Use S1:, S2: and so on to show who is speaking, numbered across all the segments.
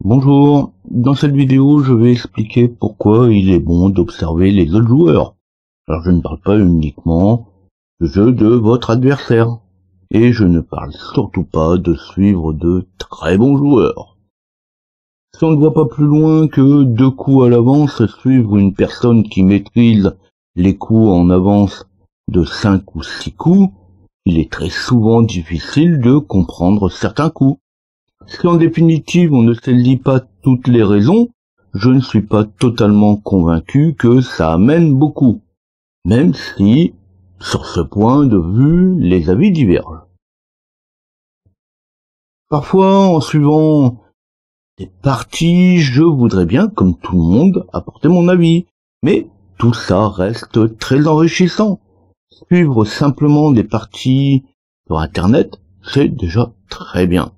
S1: Bonjour, dans cette vidéo je vais expliquer pourquoi il est bon d'observer les autres joueurs. Alors je ne parle pas uniquement du jeu de votre adversaire, et je ne parle surtout pas de suivre de très bons joueurs. Si on ne voit pas plus loin que 2 coups à l'avance, suivre une personne qui maîtrise les coups en avance de 5 ou 6 coups, il est très souvent difficile de comprendre certains coups. Si en définitive on ne saisit pas toutes les raisons, je ne suis pas totalement convaincu que ça amène beaucoup, même si, sur ce point de vue, les avis divergent. Parfois, en suivant des parties, je voudrais bien, comme tout le monde, apporter mon avis, mais tout ça reste très enrichissant. Suivre simplement des parties sur Internet, c'est déjà très bien.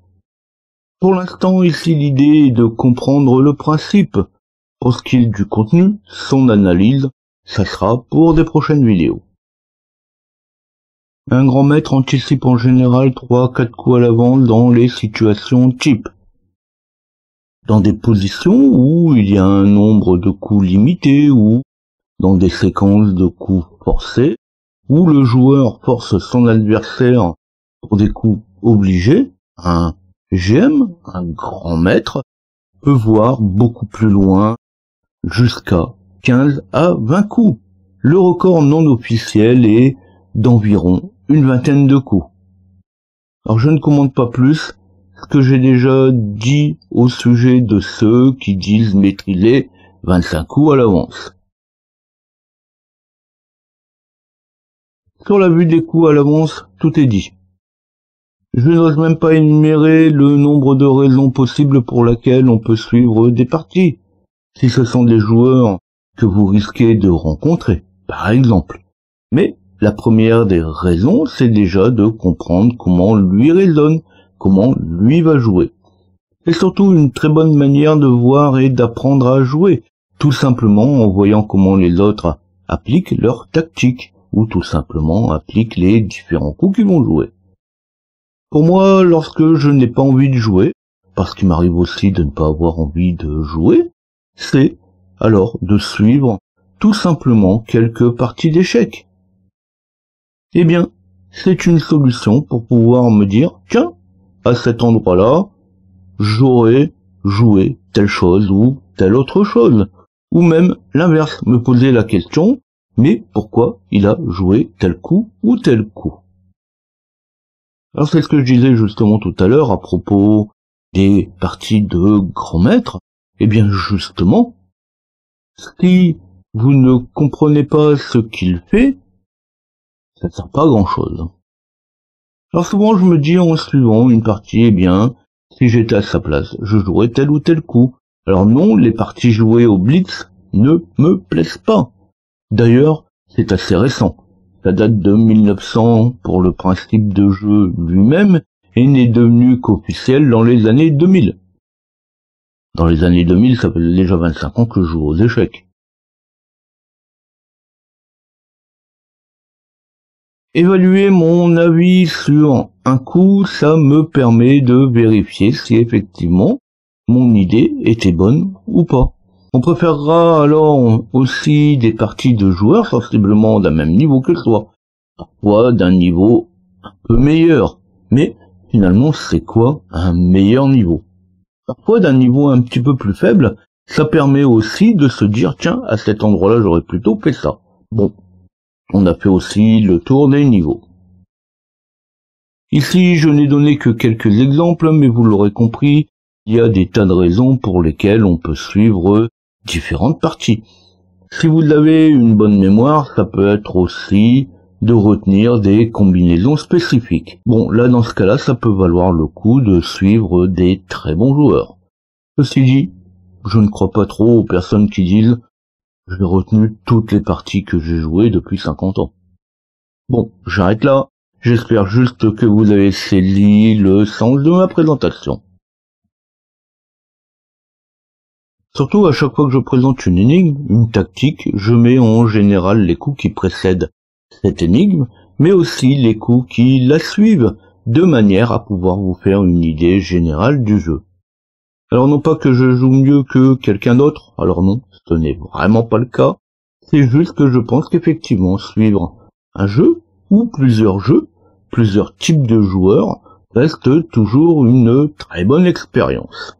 S1: Pour l'instant, ici, l'idée est de comprendre le principe. Pour ce qui est du contenu, son analyse, ça sera pour des prochaines vidéos. Un grand maître anticipe en général 3-4 coups à l'avance dans les situations type. Dans des positions où il y a un nombre de coups limité ou dans des séquences de coups forcés, où le joueur force son adversaire pour des coups obligés, un GM, un grand maître, peut voir beaucoup plus loin, jusqu'à 15 à 20 coups. Le record non officiel est d'environ une vingtaine de coups. Alors je ne commente pas plus ce que j'ai déjà dit au sujet de ceux qui disent maîtriser 25 coups à l'avance. Sur la vue des coups à l'avance, tout est dit. Je n'ose même pas énumérer le nombre de raisons possibles pour lesquelles on peut suivre des parties. Si ce sont des joueurs que vous risquez de rencontrer, par exemple. Mais la première des raisons, c'est déjà de comprendre comment lui raisonne, comment lui va jouer. C'est surtout une très bonne manière de voir et d'apprendre à jouer, tout simplement en voyant comment les autres appliquent leur tactique, ou tout simplement appliquent les différents coups qu'ils vont jouer. Pour moi, lorsque je n'ai pas envie de jouer, parce qu'il m'arrive aussi de ne pas avoir envie de jouer, c'est alors de suivre tout simplement quelques parties d'échecs. Eh bien, c'est une solution pour pouvoir me dire, tiens, à cet endroit-là, j'aurais joué telle chose ou telle autre chose. Ou même l'inverse, me poser la question, mais pourquoi il a joué tel coup ou tel coup? Alors c'est ce que je disais justement tout à l'heure à propos des parties de grands maîtres. Eh bien justement, si vous ne comprenez pas ce qu'il fait, ça ne sert pas à grand chose. Alors souvent je me dis en suivant une partie, eh bien, si j'étais à sa place, je jouerais tel ou tel coup. Alors non, les parties jouées au Blitz ne me plaisent pas. D'ailleurs, c'est assez récent. Ça date de 1900 pour le principe de jeu lui-même et n'est devenu qu'officiel dans les années 2000. Dans les années 2000, ça fait déjà 25 ans que je joue aux échecs. Évaluer mon avis sur un coup, ça me permet de vérifier si effectivement mon idée était bonne ou pas. On préférera alors aussi des parties de joueurs sensiblement d'un même niveau que soi, parfois d'un niveau un peu meilleur, mais finalement c'est quoi un meilleur niveau? Parfois d'un niveau un petit peu plus faible, ça permet aussi de se dire tiens, à cet endroit-là j'aurais plutôt fait ça. Bon, on a fait aussi le tour des niveaux. Ici je n'ai donné que quelques exemples, mais vous l'aurez compris, il y a des tas de raisons pour lesquelles on peut suivre différentes parties. Si vous avez une bonne mémoire, ça peut être aussi de retenir des combinaisons spécifiques. Bon, là dans ce cas-là, ça peut valoir le coup de suivre des très bons joueurs. Ceci dit, je ne crois pas trop aux personnes qui disent « j'ai retenu toutes les parties que j'ai jouées depuis 50 ans ». Bon, j'arrête là. J'espère juste que vous avez saisi le sens de ma présentation. Surtout, à chaque fois que je présente une énigme, une tactique, je mets en général les coups qui précèdent cette énigme, mais aussi les coups qui la suivent, de manière à pouvoir vous faire une idée générale du jeu. Alors non pas que je joue mieux que quelqu'un d'autre, alors non, ce n'est vraiment pas le cas. C'est juste que je pense qu'effectivement suivre un jeu ou plusieurs jeux, plusieurs types de joueurs, reste toujours une très bonne expérience.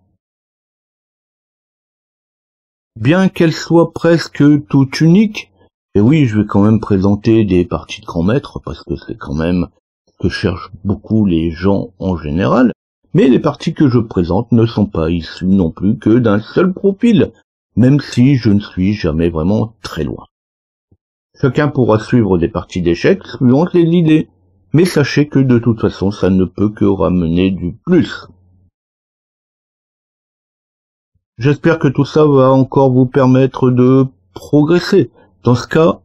S1: Bien qu'elle soit presque toute unique, et oui, je vais quand même présenter des parties de grands maîtres, parce que c'est quand même ce que cherchent beaucoup les gens en général, mais les parties que je présente ne sont pas issues non plus que d'un seul profil, même si je ne suis jamais vraiment très loin. Chacun pourra suivre des parties d'échecs suivant l'idée, mais sachez que de toute façon ça ne peut que ramener du plus. J'espère que tout ça va encore vous permettre de progresser. Dans ce cas,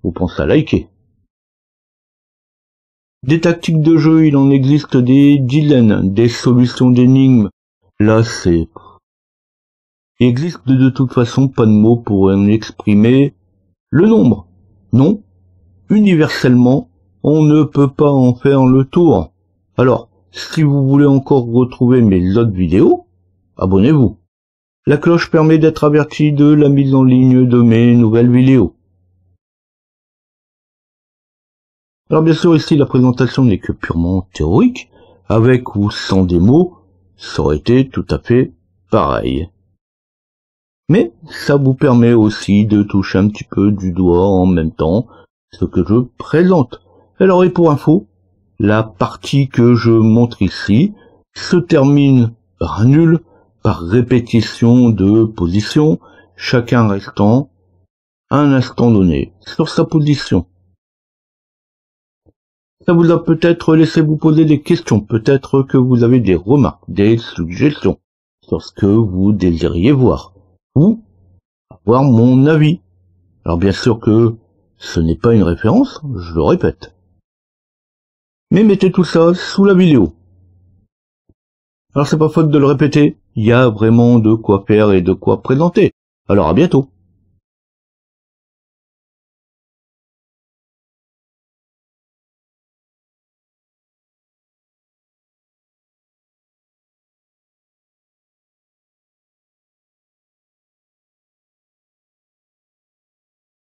S1: vous pensez à liker. Des tactiques de jeu, il en existe des dizaines, des solutions d'énigmes. Là, il existe de toute façon pas de mots pour en exprimer le nombre. Non, universellement, on ne peut pas en faire le tour. Alors, si vous voulez encore retrouver mes autres vidéos, abonnez-vous. La cloche permet d'être averti de la mise en ligne de mes nouvelles vidéos. Alors bien sûr ici la présentation n'est que purement théorique, avec ou sans des mots, ça aurait été tout à fait pareil. Mais ça vous permet aussi de toucher un petit peu du doigt en même temps ce que je présente. Alors et pour info, la partie que je montre ici se termine par un nul, par répétition de position, chacun restant un instant donné sur sa position. Ça vous a peut-être laissé vous poser des questions, peut-être que vous avez des remarques, des suggestions sur ce que vous désiriez voir, ou avoir mon avis. Alors bien sûr que ce n'est pas une référence, je le répète. Mais mettez tout ça sous la vidéo. Alors c'est pas faute de le répéter, il y a vraiment de quoi faire et de quoi présenter. Alors à bientôt.